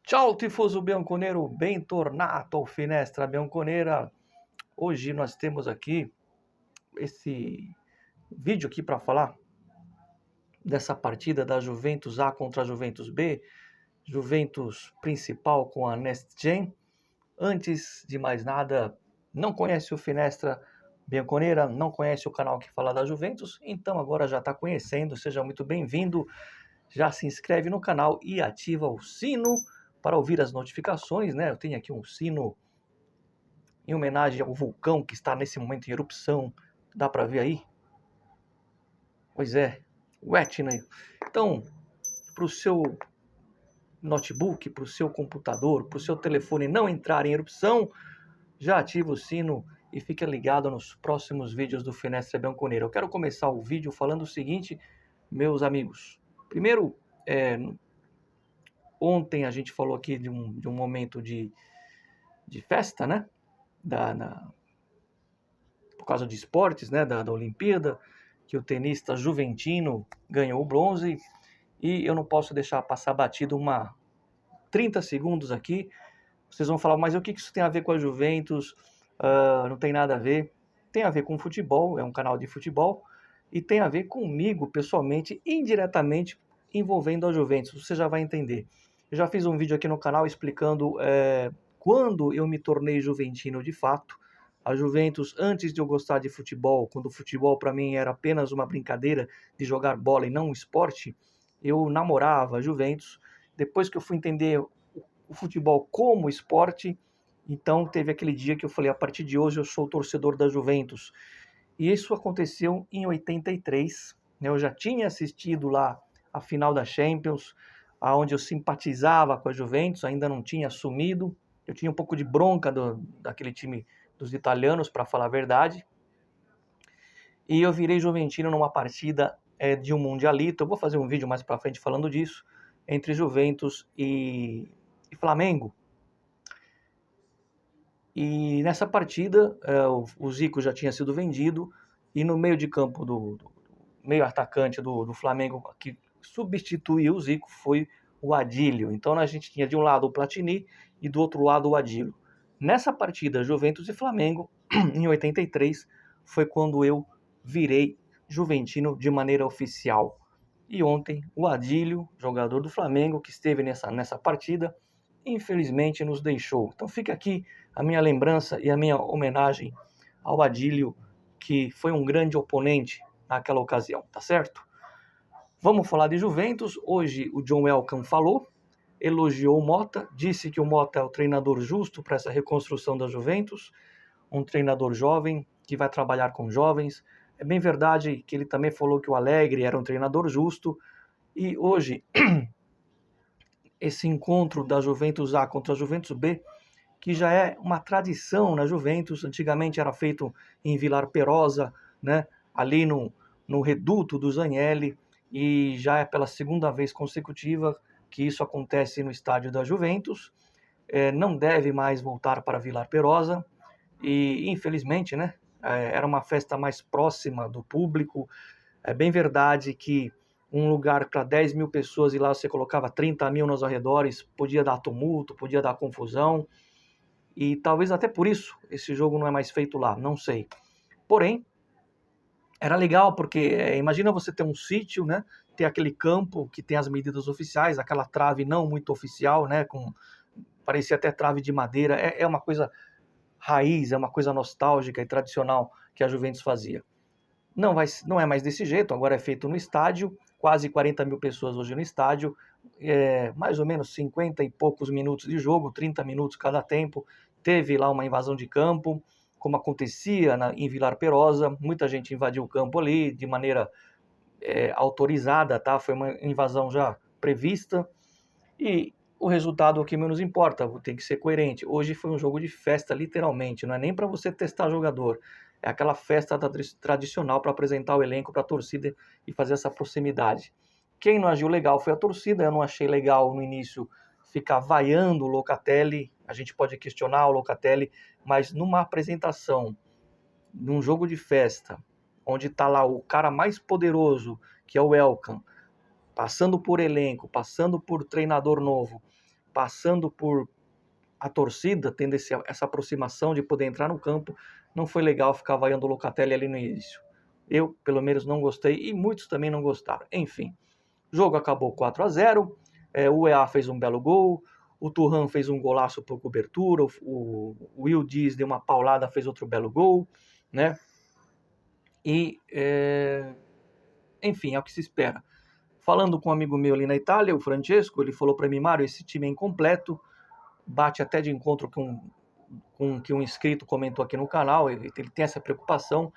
Ciao tifoso bianconero, bentornato ao Finestra Bianconera. Hoje nós temos aqui esse vídeo aqui para falar dessa partida da Juventus A contra a Juventus B, Juventus principal com a Next Gen. Antes de mais nada, não conhece o Finestra Bianconera, não conhece o canal que fala da Juventus, então agora já está conhecendo, seja muito bem-vindo. Já se inscreve no canal e ativa o sino para ouvir as notificações, né? Eu tenho aqui um sino em homenagem ao vulcão que está nesse momento em erupção. Dá para ver aí? Pois é, o Etna. Então, para o seu notebook, para o seu computador, para o seu telefone não entrar em erupção, já ativa o sino e fica ligado nos próximos vídeos do Finestra Bianconera. Eu quero começar o vídeo falando o seguinte, meus amigos. Primeiro, ontem a gente falou aqui de um momento de festa, né? Por causa de esportes, né? Da Olimpíada, que o tenista juventino ganhou o bronze. E eu não posso deixar passar batido 30 segundos aqui. Vocês vão falar, mas o que isso tem a ver com a Juventus? Não tem nada a ver. Tem a ver com futebol, é um canal de futebol. E tem a ver comigo, pessoalmente, indiretamente, envolvendo a Juventus. Você já vai entender. Eu já fiz um vídeo aqui no canal explicando quando eu me tornei juventino de fato. A Juventus, antes de eu gostar de futebol, quando o futebol para mim era apenas uma brincadeira de jogar bola e não um esporte, eu namorava a Juventus. Depois que eu fui entender o futebol como esporte, então teve aquele dia que eu falei, a partir de hoje eu sou torcedor da Juventus. E isso aconteceu em 83, né? Eu já tinha assistido lá a final da Champions, onde eu simpatizava com a Juventus, ainda não tinha assumido. Eu tinha um pouco de bronca daquele time dos italianos, para falar a verdade. E eu virei juventino numa partida de um mundialito. Eu vou fazer um vídeo mais para frente falando disso, entre Juventus e Flamengo. E nessa partida, o Zico já tinha sido vendido, e no meio de campo do meio atacante do Flamengo, que substituiu o Zico, foi o Adílio. Então a gente tinha de um lado o Platini e do outro lado o Adílio. Nessa partida, Juventus e Flamengo, em 83, foi quando eu virei juventino de maneira oficial. E ontem, o Adílio, jogador do Flamengo, que esteve nessa partida, infelizmente nos deixou. Então fica aqui a minha lembrança e a minha homenagem ao Adílio, que foi um grande oponente naquela ocasião, tá certo? Vamos falar de Juventus. Hoje o John Elkann falou, elogiou o Motta, disse que o Motta é o treinador justo para essa reconstrução da Juventus, um treinador jovem que vai trabalhar com jovens. É bem verdade que ele também falou que o Allegri era um treinador justo, e hoje esse encontro da Juventus A contra a Juventus B, que já é uma tradição na Juventus, antigamente era feito em Vilar Perosa, né, ali no reduto do Zanielli, e já é pela segunda vez consecutiva que isso acontece no estádio da Juventus. Não deve mais voltar para Vilar Perosa, e infelizmente, né, era uma festa mais próxima do público. É bem verdade que um lugar para 10 mil pessoas e lá você colocava 30 mil nos arredores, podia dar tumulto, podia dar confusão, e talvez até por isso esse jogo não é mais feito lá, não sei. Porém, era legal porque imagina você ter um sítio, né, ter aquele campo que tem as medidas oficiais, aquela trave não muito oficial, né, parecia até trave de madeira. É uma coisa raiz, é uma coisa nostálgica e tradicional que a Juventus fazia. Não é mais desse jeito, agora é feito no estádio, quase 40 mil pessoas hoje no estádio, mais ou menos 50 e poucos minutos de jogo, 30 minutos cada tempo. Teve lá uma invasão de campo, como acontecia em Vilar Perosa, muita gente invadiu o campo ali de maneira autorizada, tá? Foi uma invasão já prevista, e o resultado é o que menos importa, tem que ser coerente. Hoje foi um jogo de festa, literalmente, não é nem para você testar jogador, é aquela festa tradicional para apresentar o elenco para a torcida e fazer essa proximidade. Quem não agiu legal foi a torcida. Eu não achei legal no início ficar vaiando o Locatelli, a gente pode questionar o Locatelli, mas numa apresentação, num jogo de festa, onde está lá o cara mais poderoso, que é o Elkann, passando por elenco, passando por treinador novo, passando por a torcida, tendo essa aproximação de poder entrar no campo, não foi legal ficar vaiando o Locatelli ali no início. Eu, pelo menos, não gostei e muitos também não gostaram. Enfim, o jogo acabou 4-0, o EA fez um belo gol, o Thuram fez um golaço por cobertura, o Will Dias deu uma paulada, fez outro belo gol, né? E, enfim, é o que se espera. Falando com um amigo meu ali na Itália, o Francesco, ele falou para mim, Mário, esse time é incompleto, bate até de encontro com o que um inscrito comentou aqui no canal, ele tem essa preocupação,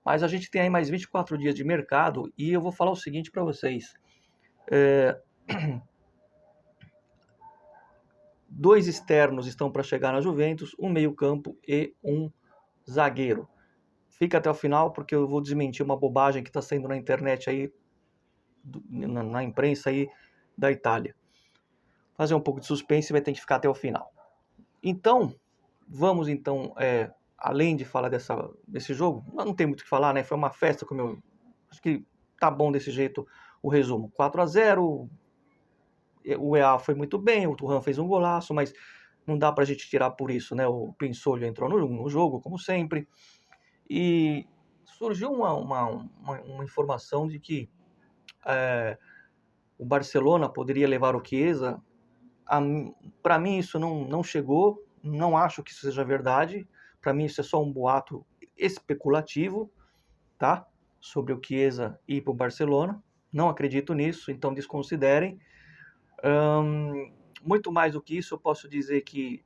mas a gente tem aí mais 24 dias de mercado e eu vou falar o seguinte para vocês. Dois externos estão para chegar na Juventus, um meio-campo e um zagueiro. Fica até o final porque eu vou desmentir uma bobagem que está saindo na internet aí, na imprensa aí da Itália. Fazer um pouco de suspense, vai ter que ficar até o final. Então, vamos então, além de falar desse jogo, não tem muito o que falar, né? Foi uma festa, como eu acho que tá bom desse jeito o resumo. 4-0, o EA foi muito bem, o Thuram fez um golaço, mas não dá pra gente tirar por isso, né? O Pinsolho entrou no jogo, como sempre, e surgiu uma informação de que o Barcelona poderia levar o Chiesa. Para mim isso não chegou, não acho que isso seja verdade, para mim isso é só um boato especulativo, tá? Sobre o Chiesa ir para o Barcelona, não acredito nisso, então desconsiderem. Muito mais do que isso, eu posso dizer que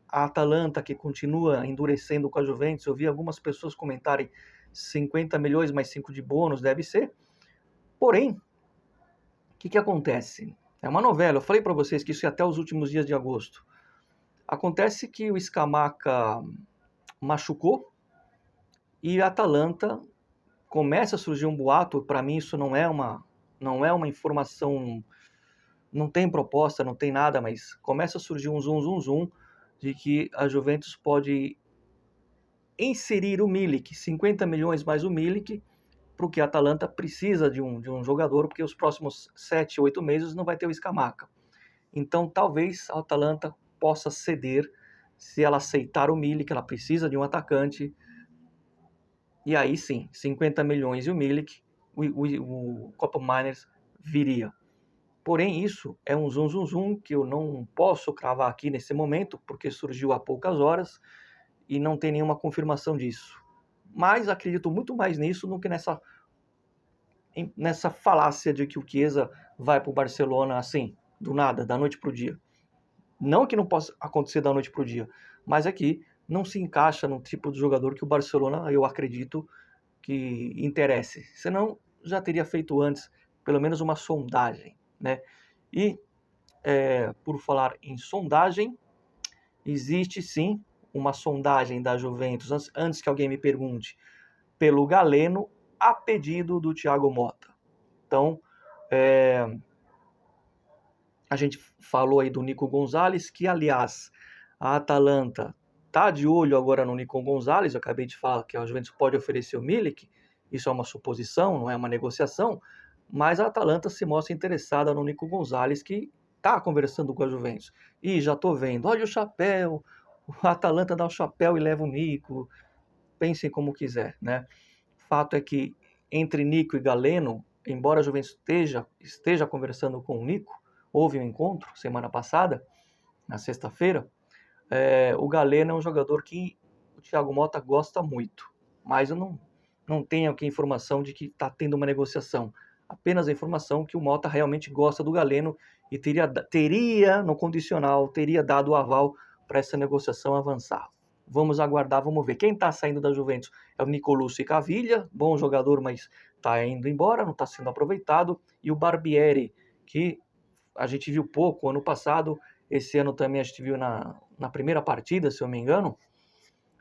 a Atalanta, que continua endurecendo com a Juventus, eu vi algumas pessoas comentarem 50 milhões mais 5 de bônus, deve ser. Porém, o que acontece? É uma novela, eu falei para vocês que isso ia até os últimos dias de agosto. Acontece que o Scamacca machucou e a Atalanta começa a surgir um boato, para mim isso não é uma informação, não tem proposta, não tem nada, mas começa a surgir um zum de que a Juventus pode inserir o Milik, 50 milhões mais o Milik, porque a Atalanta precisa de um jogador, porque os próximos 7, 8 meses não vai ter o Scamacca. Então talvez a Atalanta possa ceder se ela aceitar o Milik, ela precisa de um atacante, e aí sim, 50 milhões e o Milik, o Kopa Miners viria. Porém, isso é um zum que eu não posso cravar aqui nesse momento, porque surgiu há poucas horas e não tem nenhuma confirmação disso. Mas acredito muito mais nisso do que nessa falácia de que o Chiesa vai para o Barcelona assim, do nada, da noite para o dia. Não que não possa acontecer da noite para o dia, mas é que não se encaixa no tipo de jogador que o Barcelona, eu acredito, que interesse. Senão, já teria feito antes, pelo menos uma sondagem, né? E, por falar em sondagem, existe sim uma sondagem da Juventus, antes que alguém me pergunte, pelo Galeno, a pedido do Thiago Motta. Então, a gente falou aí do Nico Gonzalez, que, aliás, a Atalanta está de olho agora no Nico Gonzalez. Eu acabei de falar que a Juventus pode oferecer o Milik. Isso é uma suposição, não é uma negociação. Mas a Atalanta se mostra interessada no Nico Gonzalez, que está conversando com a Juventus. E já estou vendo, olha o chapéu, o Atalanta dá o chapéu e leva o Nico. Pensem como quiser, né? Fato é que entre Nico e Galeno, embora a Juventus esteja conversando com o Nico, houve um encontro semana passada, na sexta-feira, o Galeno é um jogador que o Thiago Motta gosta muito, mas eu não tenho aqui informação de que está tendo uma negociação, apenas a informação que o Motta realmente gosta do Galeno e teria no condicional, teria dado o aval para essa negociação avançar. Vamos aguardar, vamos ver. Quem está saindo da Juventus é o Nicolussi Caviglia, bom jogador, mas está indo embora, não está sendo aproveitado, e o Barbieri, que a gente viu pouco ano passado, esse ano também a gente viu na primeira partida, se eu não me engano.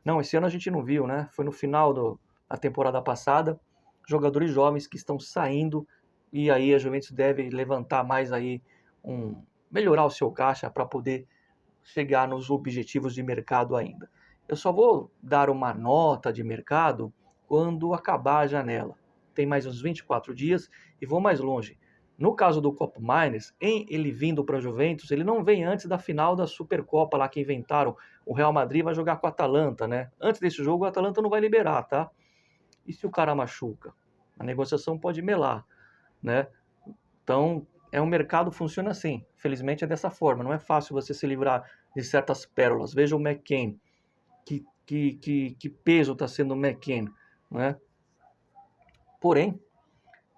Não, esse ano a gente não viu, né? Foi no final da temporada passada. Jogadores jovens que estão saindo e aí a Juventus deve levantar mais aí, melhorar o seu caixa para poder chegar nos objetivos de mercado ainda. Eu só vou dar uma nota de mercado quando acabar a janela. Tem mais uns 24 dias e vou mais longe. No caso do Kopp Miners, ele vindo para a Juventus, ele não vem antes da final da Supercopa lá que inventaram. O Real Madrid vai jogar com a Atalanta, né? Antes desse jogo, a Atalanta não vai liberar, tá? E se o cara machuca? A negociação pode melar, né? Então, um mercado funciona assim. Felizmente é dessa forma. Não é fácil você se livrar de certas pérolas. Veja o McCann. Que peso está sendo o McCann, né? Porém,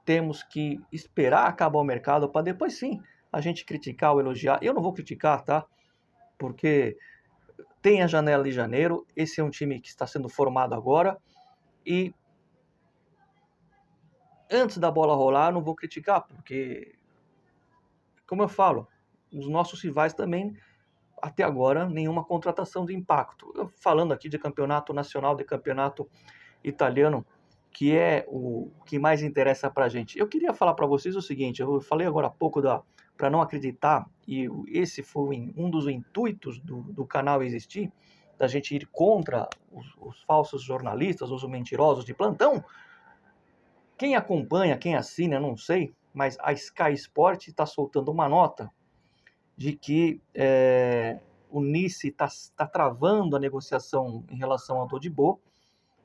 temos que esperar acabar o mercado para depois sim a gente criticar ou elogiar. Eu não vou criticar, tá? Porque tem a janela de janeiro, esse é um time que está sendo formado agora e antes da bola rolar, eu não vou criticar, porque, como eu falo, os nossos rivais também, até agora, nenhuma contratação de impacto. Eu falando aqui de campeonato nacional, de campeonato italiano, que é o que mais interessa para a gente. Eu queria falar para vocês o seguinte, eu falei agora há pouco para não acreditar, e esse foi um dos intuitos do canal existir, da gente ir contra os falsos jornalistas, os mentirosos de plantão. Quem acompanha, quem assina, eu não sei, mas a Sky Sport está soltando uma nota de que o Nice está travando a negociação em relação ao Todibo,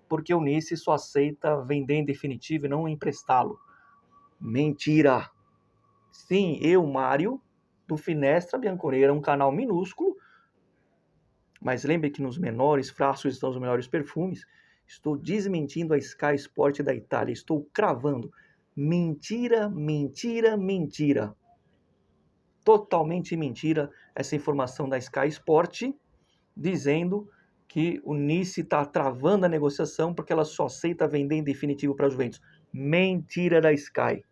porque o Nice só aceita vender em definitivo e não emprestá-lo. Mentira! Sim, eu, Mário, do Finestra Bianconeira, um canal minúsculo, mas lembre que nos menores frascos estão os melhores perfumes. Estou desmentindo a Sky Sport da Itália. Estou cravando. Mentira, mentira, mentira. Totalmente mentira essa informação da Sky Sport, dizendo que o Nice está travando a negociação porque ela só aceita vender em definitivo para a Juventus. Mentira da Sky.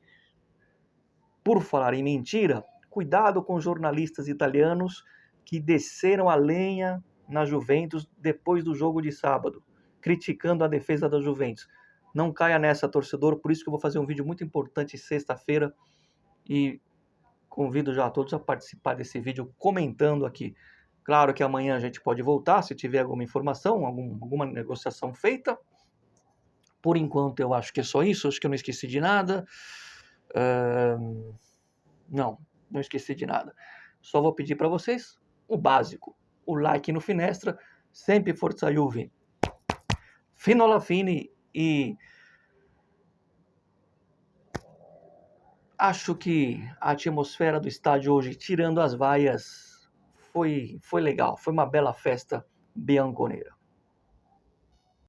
Por falar em mentira, cuidado com jornalistas italianos que desceram a lenha na Juventus depois do jogo de sábado, criticando a defesa da Juventus. Não caia nessa, torcedor, por isso que eu vou fazer um vídeo muito importante sexta-feira e convido já a todos a participar desse vídeo comentando aqui. Claro que amanhã a gente pode voltar se tiver alguma informação, alguma negociação feita. Por enquanto eu acho que é só isso, acho que eu não esqueci de nada. Não esqueci de nada. Só vou pedir para vocês o básico, o like no Finestra, sempre Forza Juve. Fino alla fine e acho que a atmosfera do estádio hoje, tirando as vaias, foi legal. Foi uma bela festa bianconeira.